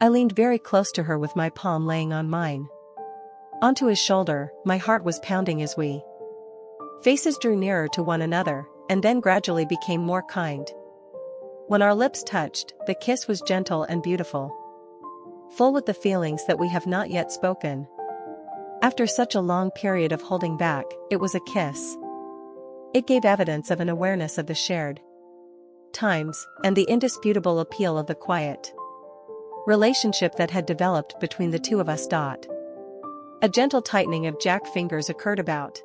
I leaned very close to her with my palm laying on mine. Onto his shoulder, my heart was pounding as we faces drew nearer to one another, and then gradually became more kind. When our lips touched, the kiss was gentle and beautiful, full with the feelings that we have not yet spoken. After such a long period of holding back, it was a kiss. It gave evidence of an awareness of the shared times, and the indisputable appeal of the quiet relationship that had developed between the two of us. A gentle tightening of Jack's fingers occurred about,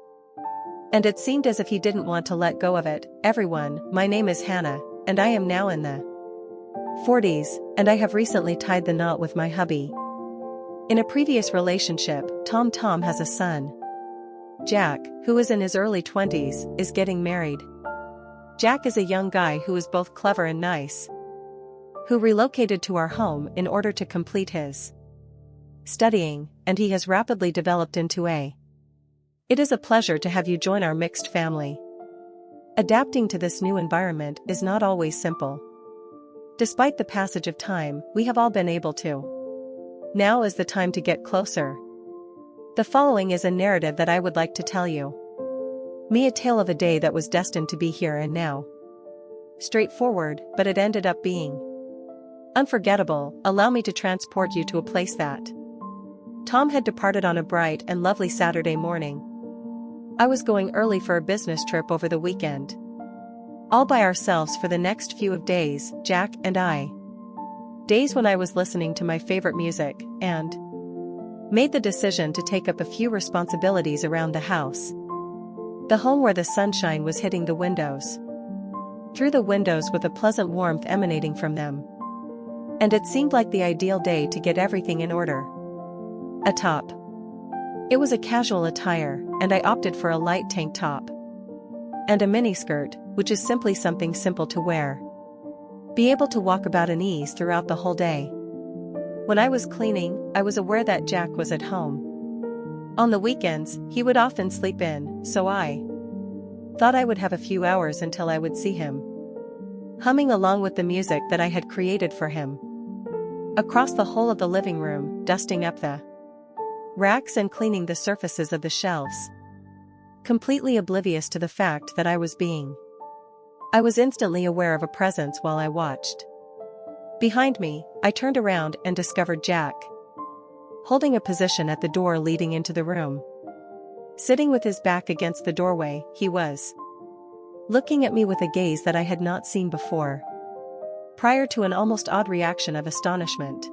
and it seemed as if he didn't want to let go of it. "Everyone, my name is Hannah, and I am now in the 40s, and I have recently tied the knot with my hubby. In a previous relationship, Tom has a son. Jack, who is in his early 20s, is getting married. Jack is a young guy who is both clever and nice, who relocated to our home in order to complete his studying, and he has rapidly developed into a. It is a pleasure to have you join our mixed family. Adapting to this new environment is not always simple. Despite the passage of time, we have all been able to. Now is the time to get closer. The following is a narrative that I would like to tell you. Me, a tale of a day that was destined to be here and now. Straightforward, but it ended up being unforgettable. Allow me to transport you to a place that Tom had departed on a bright and lovely Saturday morning. I was going early for a business trip over the weekend. All by ourselves for the next few of days, Jack and I. Days when I was listening to my favorite music, and made the decision to take up a few responsibilities around the house. The home where the sunshine was hitting the windows. Through the windows with a pleasant warmth emanating from them. And it seemed like the ideal day to get everything in order. A top. It was a casual attire, and I opted for a light tank top. And a miniskirt, which is simply something simple to wear. Be able to walk about in ease throughout the whole day. When I was cleaning, I was aware that Jack was at home. On the weekends, he would often sleep in, so I thought I would have a few hours until I would see him, humming along with the music that I had created for him. Across the whole of the living room, dusting up the racks and cleaning the surfaces of the shelves. Completely oblivious to the fact that I was instantly aware of a presence while I watched. Behind me, I turned around and discovered Jack, holding a position at the door leading into the room. Sitting with his back against the doorway, he was looking at me with a gaze that I had not seen before. Prior to an almost odd reaction of astonishment.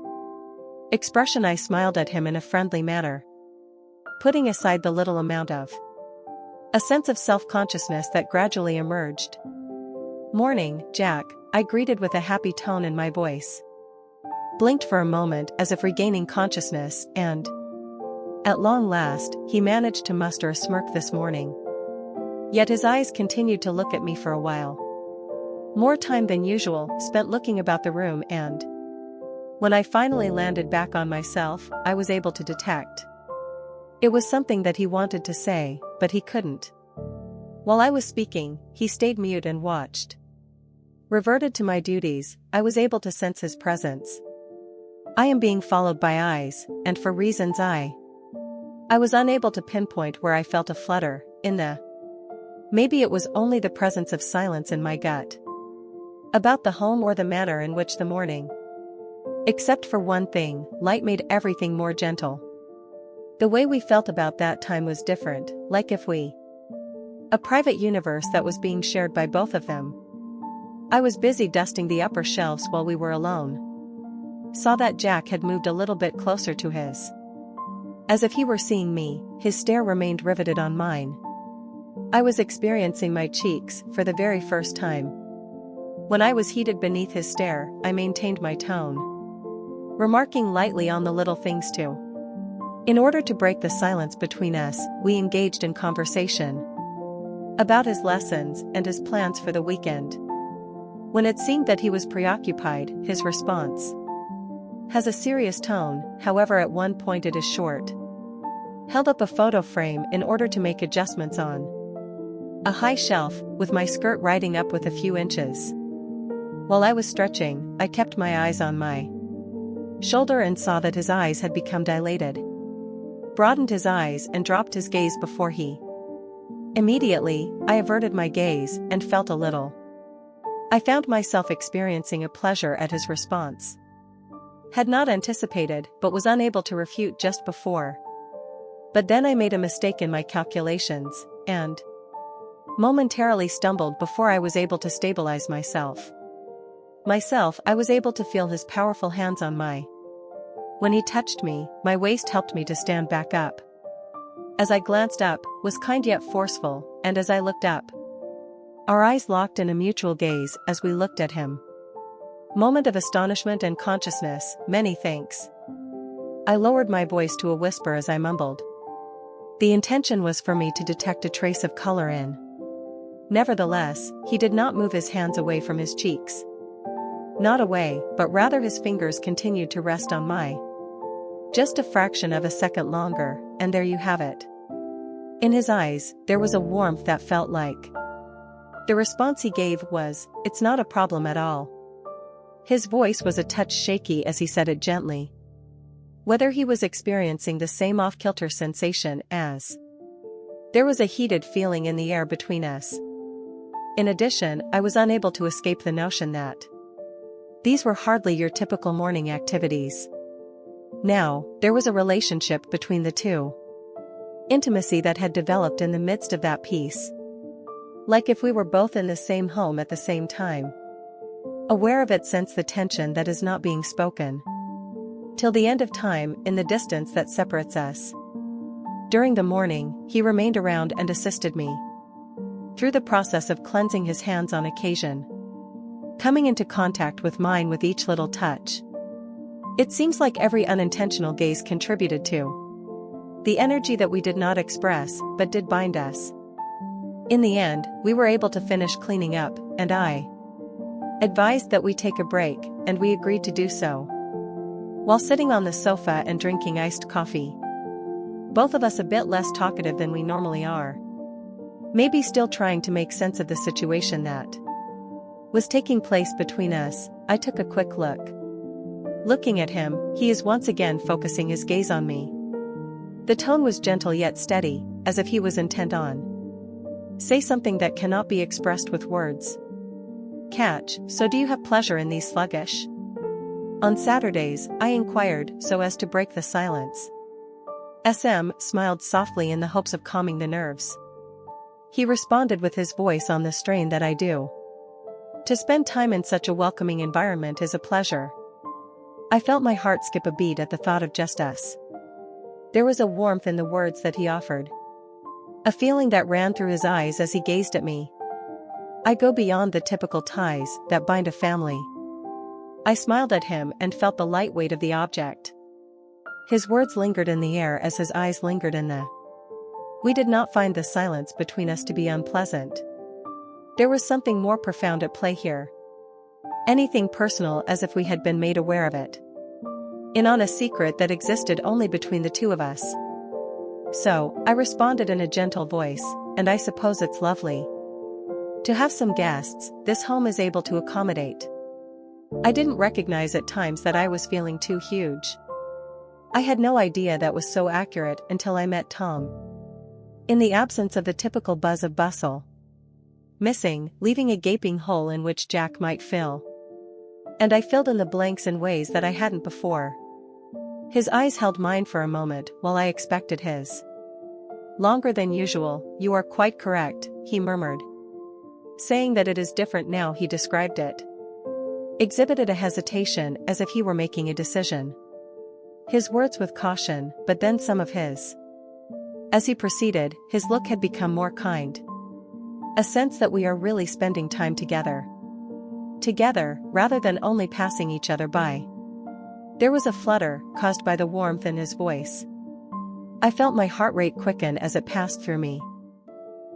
Expression, I smiled at him in a friendly manner, putting aside the little amount of a sense of self-consciousness that gradually emerged. "Morning, Jack," I greeted with a happy tone in my voice. Blinked for a moment as if regaining consciousness, and at long last, he managed to muster a smirk this morning. Yet his eyes continued to look at me for a while. More time than usual spent looking about the room, and when I finally landed back on myself, I was able to detect. It was something that he wanted to say, but he couldn't. While I was speaking, he stayed mute and watched. Reverted to my duties, I was able to sense his presence. I am being followed by eyes, and for reasons I was unable to pinpoint where I felt a flutter, maybe it was only the presence of silence in my gut. About the home or the manner in which the morning. Except for one thing, light made everything more gentle. The way we felt about that time was different, like if a private universe that was being shared by both of them. I was busy dusting the upper shelves while we were alone. Saw that Jack had moved a little bit closer to his. As if he were seeing me, his stare remained riveted on mine. I was experiencing my cheeks for the very first time. When I was heated beneath his stare, I maintained my tone, remarking lightly on the little things too. In order to break the silence between us, we engaged in conversation about his lessons and his plans for the weekend. When it seemed that he was preoccupied, his response has a serious tone, however at one point it is short. Held up a photo frame in order to make adjustments on a high shelf, with my skirt riding up with a few inches. While I was stretching, I kept my eyes on my shoulder and saw that his eyes had become dilated. Broadened his eyes and dropped his gaze before he. Immediately, I averted my gaze and felt a little. I found myself experiencing a pleasure at his response. Had not anticipated but was unable to refute just before. But then I made a mistake in my calculations, and momentarily stumbled before I was able to stabilize myself. I was able to feel his powerful hands on my. When he touched me, my waist helped me to stand back up. As I glanced up, was kind yet forceful, and as I looked up, our eyes locked in a mutual gaze as we looked at him. Moment of astonishment and consciousness, many thanks. I lowered my voice to a whisper as I mumbled. The intention was for me to detect a trace of color in. Nevertheless, he did not move his hands away from his cheeks. Not away, but rather his fingers continued to rest on my. Just a fraction of a second longer, and there you have it. In his eyes, there was a warmth that felt like. The response he gave was, "It's not a problem at all." His voice was a touch shaky as he said it gently. Whether he was experiencing the same off-kilter sensation as. There was a heated feeling in the air between us. In addition, I was unable to escape the notion that these were hardly your typical morning activities. Now, there was a relationship between the two. Intimacy that had developed in the midst of that peace. Like if we were both in the same home at the same time. Aware of it, sense the tension that is not being spoken. Till the end of time, in the distance that separates us. During the morning, he remained around and assisted me. Through the process of cleansing his hands on occasion. Coming into contact with mine with each little touch. It seems like every unintentional gaze contributed to the energy that we did not express, but did bind us. In the end, we were able to finish cleaning up, and I advised that we take a break, and we agreed to do so. While sitting on the sofa and drinking iced coffee. Both of us a bit less talkative than we normally are. Maybe still trying to make sense of the situation that was taking place between us. I took a quick look. Looking at him, he is once again focusing his gaze on me. The tone was gentle yet steady, as if he was intent on say something that cannot be expressed with words. Catch, so do you have pleasure in these sluggish? On Saturdays, I inquired, so as to break the silence. SM smiled softly in the hopes of calming the nerves. He responded with his voice on the strain that I do. To spend time in such a welcoming environment is a pleasure. I felt my heart skip a beat at the thought of just us. There was a warmth in the words that he offered. A feeling that ran through his eyes as he gazed at me. I go beyond the typical ties that bind a family. I smiled at him and felt the light weight of the object. His words lingered in the air as his eyes lingered in the. We did not find the silence between us to be unpleasant. There was something more profound at play here. Anything personal, as if we had been made aware of it. In on a secret that existed only between the two of us. So, I responded in a gentle voice, and I suppose it's lovely to have some guests this home is able to accommodate. I didn't recognize at times that I was feeling too huge. I had no idea that was so accurate until I met Tom. In the absence of the typical buzz of bustle. Missing, leaving a gaping hole in which Jack might fill. And I filled in the blanks in ways that I hadn't before. His eyes held mine for a moment while I expected his. Longer than usual, you are quite correct, he murmured. Saying that it is different now, he described it. Exhibited a hesitation as if he were making a decision. His words with caution, but then some of his. As he proceeded, his look had become more kind. A sense that we are really spending time together. Together, rather than only passing each other by. There was a flutter, caused by the warmth in his voice. I felt my heart rate quicken as it passed through me.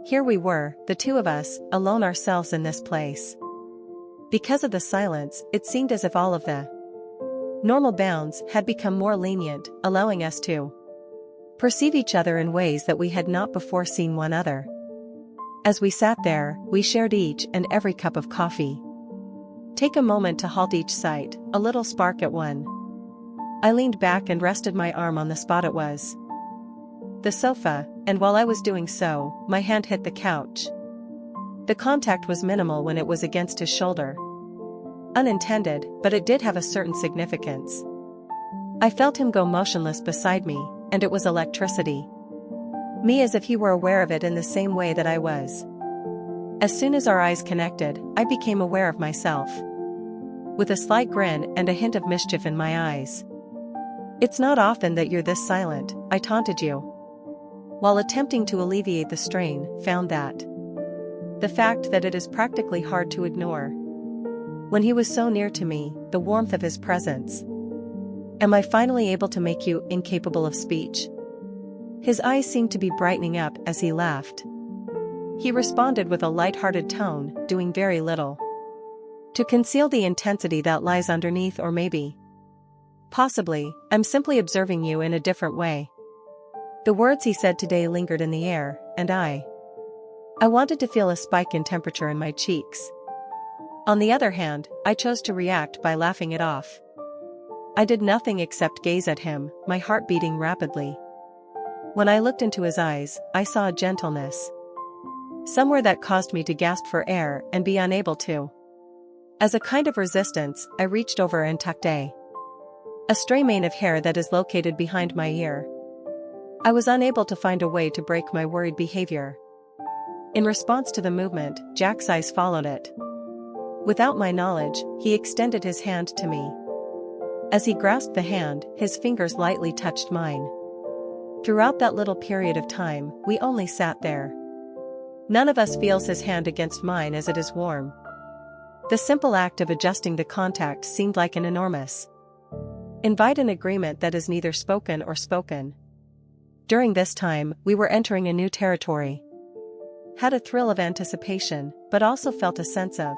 Here we were, the two of us, alone ourselves in this place. Because of the silence, it seemed as if all of the normal bounds had become more lenient, allowing us to perceive each other in ways that we had not before seen one another. As we sat there, we shared each and every cup of coffee. Take a moment to halt each sight, a little spark at one. I leaned back and rested my arm on the spot it was. The sofa, and while I was doing so, my hand hit the couch. The contact was minimal when it was against his shoulder. Unintended, but it did have a certain significance. I felt him go motionless beside me, and it was electricity. Me as if he were aware of it in the same way that I was. As soon as our eyes connected, I became aware of myself. With a slight grin and a hint of mischief in my eyes. "It's not often that you're this silent," I taunted you. While attempting to alleviate the strain, found that the fact that it is practically hard to ignore. When he was so near to me, the warmth of his presence. Am I finally able to make you incapable of speech? His eyes seemed to be brightening up as he laughed. He responded with a light-hearted tone, doing very little to conceal the intensity that lies underneath, or maybe, possibly, I'm simply observing you in a different way. The words he said today lingered in the air, and I wanted to feel a spike in temperature in my cheeks. On the other hand, I chose to react by laughing it off. I did nothing except gaze at him, my heart beating rapidly. When I looked into his eyes, I saw a gentleness somewhere that caused me to gasp for air and be unable to. As a kind of resistance, I reached over and tucked a stray mane of hair that is located behind my ear. I was unable to find a way to break my worried behavior. In response to the movement, Jack's eyes followed it. Without my knowledge, he extended his hand to me. As he grasped the hand, his fingers lightly touched mine. Throughout that little period of time, we only sat there. None of us feels his hand against mine as it is warm. The simple act of adjusting the contact seemed like an enormous invite, an agreement that is neither spoken or spoken. During this time, we were entering a new territory. Had a thrill of anticipation, but also felt a sense of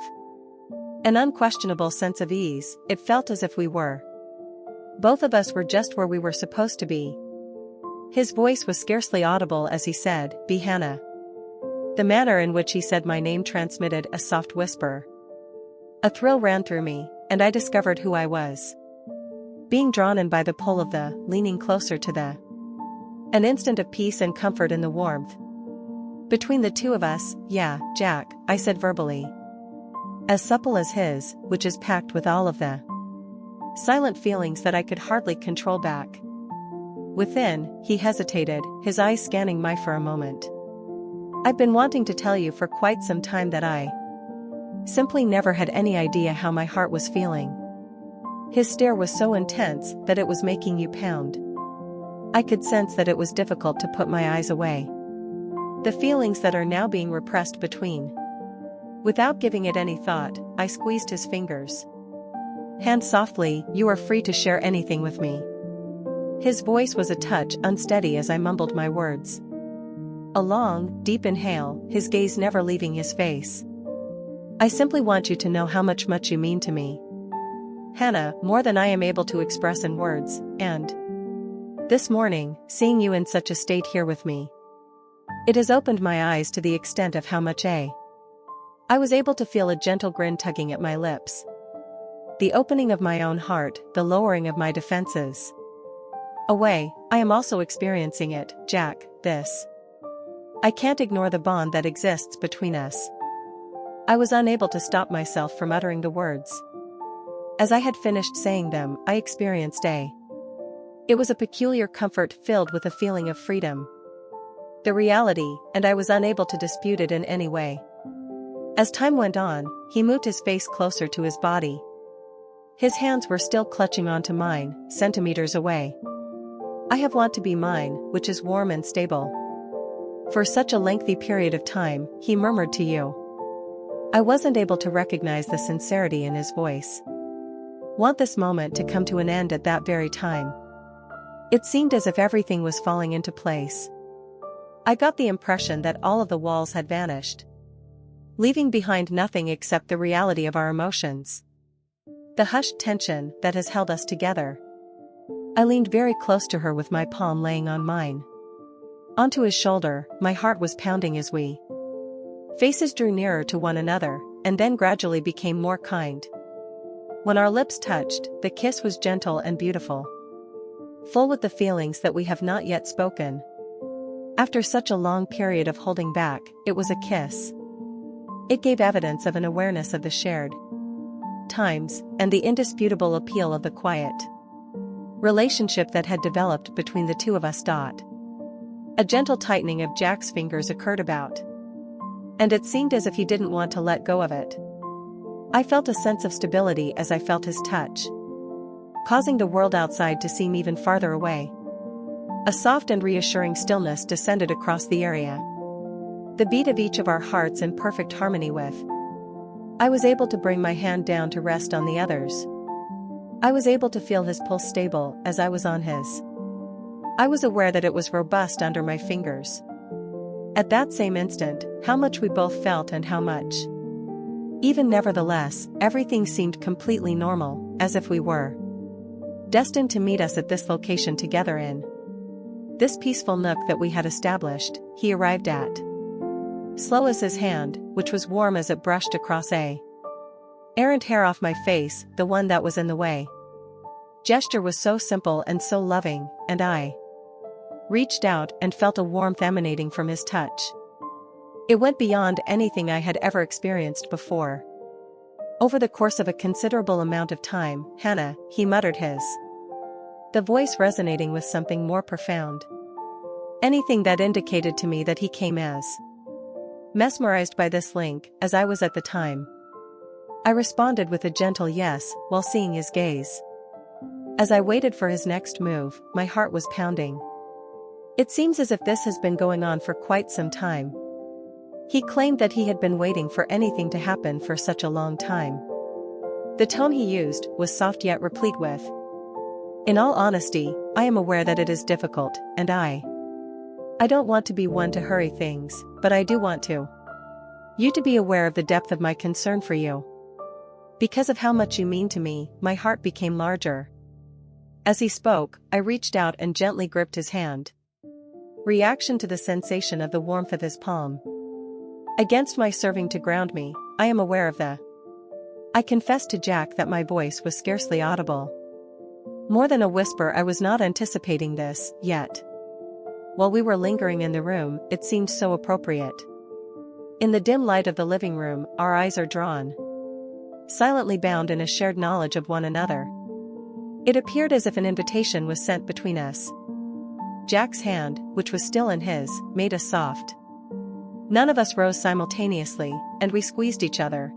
an unquestionable sense of ease. It felt as if we were. Both of us were just where we were supposed to be. His voice was scarcely audible as he said, "Be Hannah." The manner in which he said my name transmitted a soft whisper. A thrill ran through me, and I discovered who I was. Being drawn in by the pull of the, leaning closer to the. An instant of peace and comfort in the warmth. Between the two of us, "Yeah, Jack," I said verbally. As supple as his, which is packed with all of the silent feelings that I could hardly control back. Within, he hesitated, his eyes scanning mine for a moment. "I've been wanting to tell you for quite some time that I simply never had any idea how my heart was feeling." His stare was so intense that it was making you pound. I could sense that it was difficult to put my eyes away. The feelings that are now being repressed between. Without giving it any thought, I squeezed his fingers. "Hand softly, you are free to share anything with me." His voice was a touch unsteady as I mumbled my words. A long, deep inhale, his gaze never leaving his face. "I simply want you to know how much you mean to me, Hannah, more than I am able to express in words, and this morning, seeing you in such a state here with me, it has opened my eyes to the extent of how much I was able to feel a gentle grin tugging at my lips. The opening of my own heart, the lowering of my defenses. Away, I am also experiencing it, Jack, this. I can't ignore the bond that exists between us." I was unable to stop myself from uttering the words. As I had finished saying them, I experienced it was a peculiar comfort filled with a feeling of freedom. The reality, and I was unable to dispute it in any way. As time went on, he moved his face closer to his body. His hands were still clutching onto mine, centimeters away. "I have want to be mine, which is warm and stable. For such a lengthy period of time," he murmured to you. I wasn't able to recognize the sincerity in his voice. Want this moment to come to an end at that very time. It seemed as if everything was falling into place. I got the impression that all of the walls had vanished, leaving behind nothing except the reality of our emotions. The hushed tension that has held us together. I leaned very close to her with my palm laying on mine. Onto his shoulder, my heart was pounding as we faces drew nearer to one another, and then gradually became more kind. When our lips touched, the kiss was gentle and beautiful. full with the feelings that we have not yet spoken. After such a long period of holding back, it was a kiss. It gave evidence of an awareness of the shared times, and the indisputable appeal of the quiet relationship that had developed between the two of us. A gentle tightening of Jack's fingers occurred about, and it seemed as if he didn't want to let go of it. I felt a sense of stability as I felt his touch, causing the world outside to seem even farther away. A soft and reassuring stillness descended across the area, the beat of each of our hearts in perfect harmony with. I was able to bring my hand down to rest on the other's. I was able to feel his pulse stable as I was on his. I was aware that it was robust under my fingers. At that same instant, how much we both felt and how much. Even nevertheless, everything seemed completely normal, as if we were destined to meet us at this location together in this peaceful nook that we had established. He arrived at, slow as his hand, which was warm as it brushed across a errant hair off my face, the one that was in the way. Gesture was so simple and so loving, and I reached out and felt a warmth emanating from his touch. It went beyond anything I had ever experienced before. Over the course of a considerable amount of time, Hannah, he muttered the voice resonating with something more profound. Anything that indicated to me that he came as mesmerized by this link, as I was at the time. I responded with a gentle yes, while seeing his gaze. As I waited for his next move, my heart was pounding. It seems as if this has been going on for quite some time. He claimed that he had been waiting for anything to happen for such a long time. The tone he used was soft yet replete with. In all honesty, I am aware that it is difficult, and I don't want to be one to hurry things, but I do want you to be aware of the depth of my concern for you. Because of how much you mean to me, my heart became larger. As he spoke, I reached out and gently gripped his hand. Reaction to the sensation of the warmth of his palm against my serving to ground me. I am aware of the. I confessed to Jack that my voice was scarcely audible. More than a whisper. I was not anticipating this, yet. While we were lingering in the room, it seemed so appropriate. In the dim light of the living room, our eyes are drawn, silently bound in a shared knowledge of one another. It appeared as if an invitation was sent between us. Jack's hand, which was still in his, made us soft. None of us rose simultaneously, and we squeezed each other.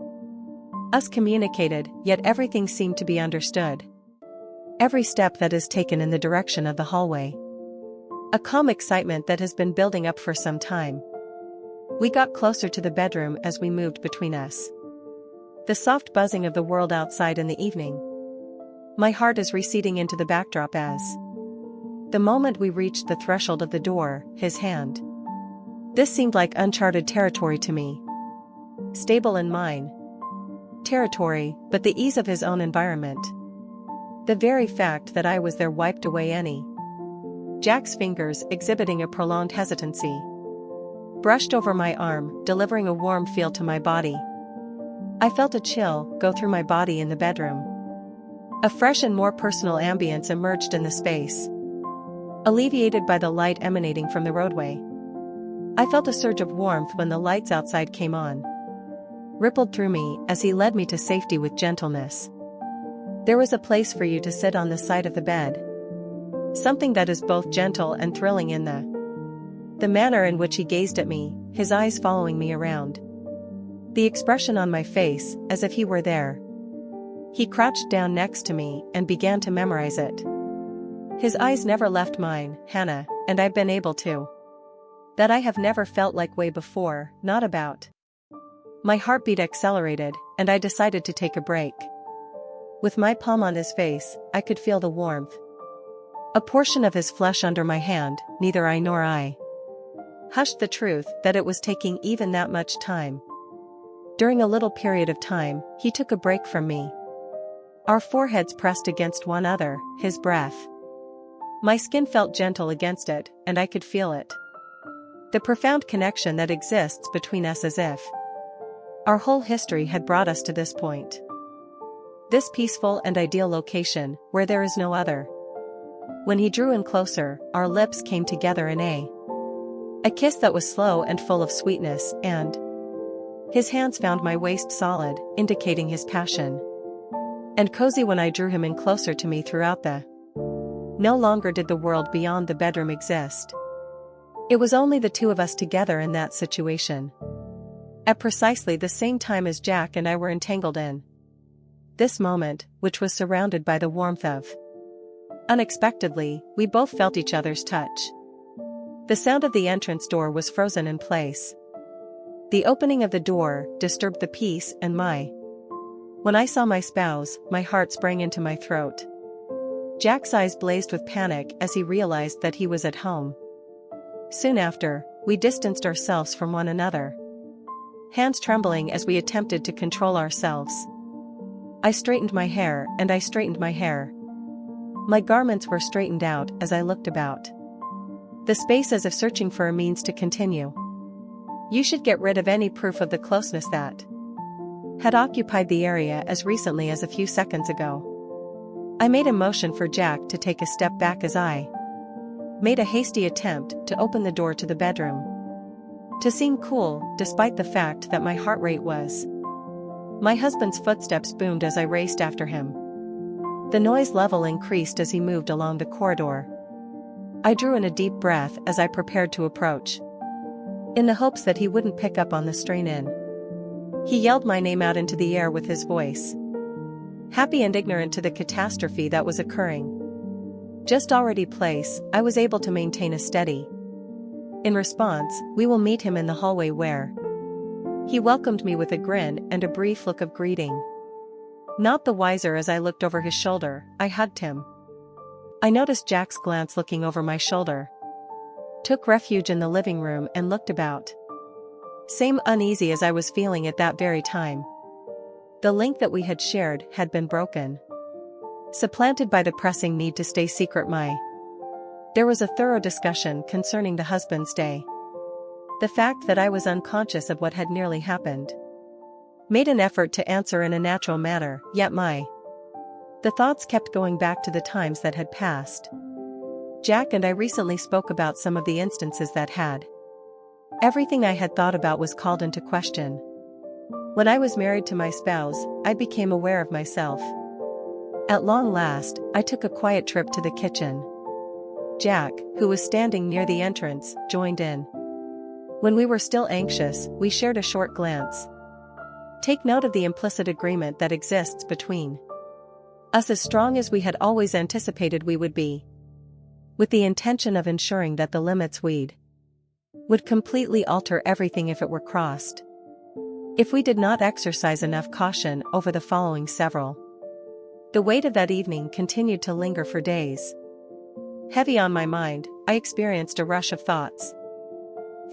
Us communicated, yet everything seemed to be understood. Every step that is taken in the direction of the hallway. A calm excitement that has been building up for some time. We got closer to the bedroom as we moved between us. The soft buzzing of the world outside in the evening. My heart is receding into the backdrop as. The moment we reached the threshold of the door, his hand. This seemed like uncharted territory to me. Stable in mine. Territory, but the ease of his own environment. The very fact that I was there wiped away any. Jack's fingers, exhibiting a prolonged hesitancy, brushed over my arm, delivering a warm feel to my body. I felt a chill go through my body in the bedroom. A fresh and more personal ambience emerged in the space, alleviated by the light emanating from the roadway. I felt a surge of warmth when the lights outside came on, rippled through me as he led me to safety with gentleness. There was a place for you to sit on the side of the bed. Something that is both gentle and thrilling in the manner in which he gazed at me, his eyes following me around. The expression on my face, as if he were there. He crouched down next to me and began to memorize it. His eyes never left mine, Hannah, and I've been able to. That I have never felt like way before, not about. My heartbeat accelerated, and I decided to take a break. With my palm on his face, I could feel the warmth. A portion of his flesh under my hand, neither I nor I hushed the truth that it was taking even that much time. During a little period of time, he took a break from me. Our foreheads pressed against one another, his breath. My skin felt gentle against it, and I could feel it. The profound connection that exists between us, as if our whole history had brought us to this point. This peaceful and ideal location, where there is no other. When he drew in closer, our lips came together in a kiss that was slow and full of sweetness, and his hands found my waist solid, indicating his passion. And cozy when I drew him in closer to me throughout the. No longer did the world beyond the bedroom exist. It was only the two of us together in that situation. At precisely the same time as Jack and I were entangled in this moment, which was surrounded by the warmth of. Unexpectedly, we both felt each other's touch. The sound of the entrance door was frozen in place. The opening of the door disturbed the peace and when I saw my spouse, my heart sprang into my throat. Jack's eyes blazed with panic as he realized that he was at home. Soon after, we distanced ourselves from one another, hands trembling as we attempted to control ourselves. I straightened my hair and I straightened my hair. My garments were straightened out as I looked about the space as if searching for a means to continue. You should get rid of any proof of the closeness that had occupied the area as recently as a few seconds ago. I made a motion for Jack to take a step back as I made a hasty attempt to open the door to the bedroom. To seem cool, despite the fact that my heart rate was. My husband's footsteps boomed as I raced after him. The noise level increased as he moved along the corridor. I drew in a deep breath as I prepared to approach, in the hopes that he wouldn't pick up on the strain in. He yelled my name out into the air with his voice, happy and ignorant to the catastrophe that was occurring. Just already place, I was able to maintain a steady. In response, we will meet him in the hallway where. He welcomed me with a grin and a brief look of greeting. Not the wiser as I looked over his shoulder, I hugged him. I noticed Jack's glance looking over my shoulder. Took refuge in the living room and looked about. Same uneasy as I was feeling at that very time. The link that we had shared had been broken, supplanted by the pressing need to stay secret. There was a thorough discussion concerning the husband's day. The fact that I was unconscious of what had nearly happened. Made an effort to answer in a natural manner, yet the thoughts kept going back to the times that had passed. Jack and I recently spoke about some of the instances that had. Everything I had thought about was called into question. When I was married to my spouse, I became aware of myself. At long last, I took a quiet trip to the kitchen. Jack, who was standing near the entrance, joined in. When we were still anxious, we shared a short glance. Take note of the implicit agreement that exists between us, as strong as we had always anticipated we would be, with the intention of ensuring that the limits we'd would completely alter everything if it were crossed. If we did not exercise enough caution over the following several. The weight of that evening continued to linger for days. Heavy on my mind, I experienced a rush of thoughts.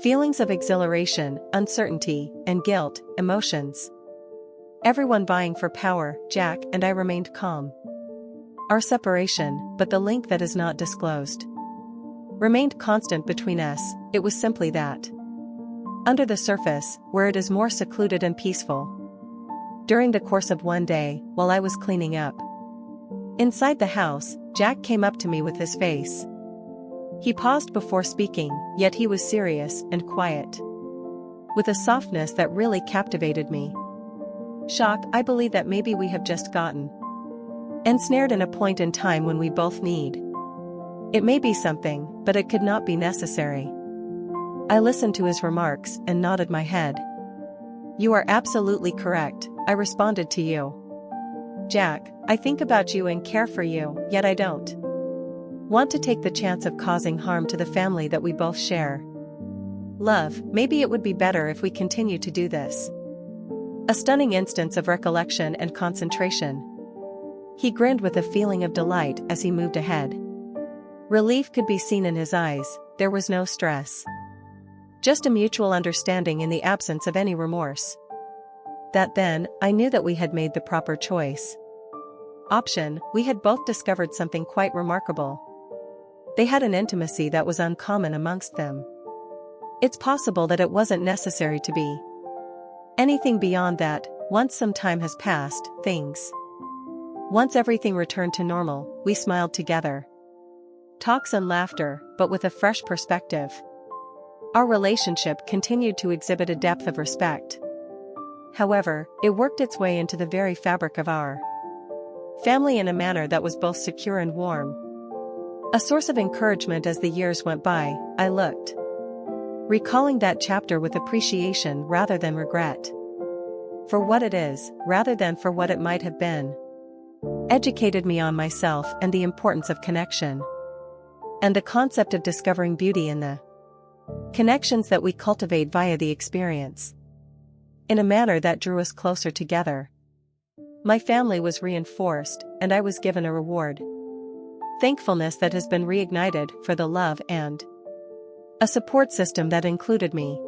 Feelings of exhilaration, uncertainty, and guilt, emotions. Everyone vying for power, Jack and I remained calm. Our separation, but the link that is not disclosed, remained constant between us. It was simply that. Under the surface, where it is more secluded and peaceful. During the course of one day, while I was cleaning up inside the house, Jack came up to me with his face. He paused before speaking, yet he was serious and quiet, with a softness that really captivated me. Shock, I believe that maybe we have just gotten ensnared in a point in time when we both need. It may be something, but it could not be necessary. I listened to his remarks and nodded my head. You are absolutely correct, I responded to you. Jack, I think about you and care for you, yet I don't want to take the chance of causing harm to the family that we both share. Love, maybe it would be better if we continue to do this. A stunning instance of recollection and concentration. He grinned with a feeling of delight as he moved ahead. Relief could be seen in his eyes, there was no stress. Just a mutual understanding in the absence of any remorse. That then, I knew that we had made the proper choice. Option, we had both discovered something quite remarkable. They had an intimacy that was uncommon amongst them. It's possible that it wasn't necessary to be anything beyond that. Once some time has passed, once everything returned to normal, we smiled together. talks and laughter, but with a fresh perspective. Our relationship continued to exhibit a depth of respect. However, it worked its way into the very fabric of our family in a manner that was both secure and warm. A source of encouragement as the years went by, I looked, recalling that chapter with appreciation rather than regret. For what it is, rather than for what it might have been. Educated me on myself and the importance of connection. And the concept of discovering beauty in the connections that we cultivate via the experience. In a manner that drew us closer together. My family was reinforced, and I was given a reward. Thankfulness that has been reignited for the love and a support system that included me.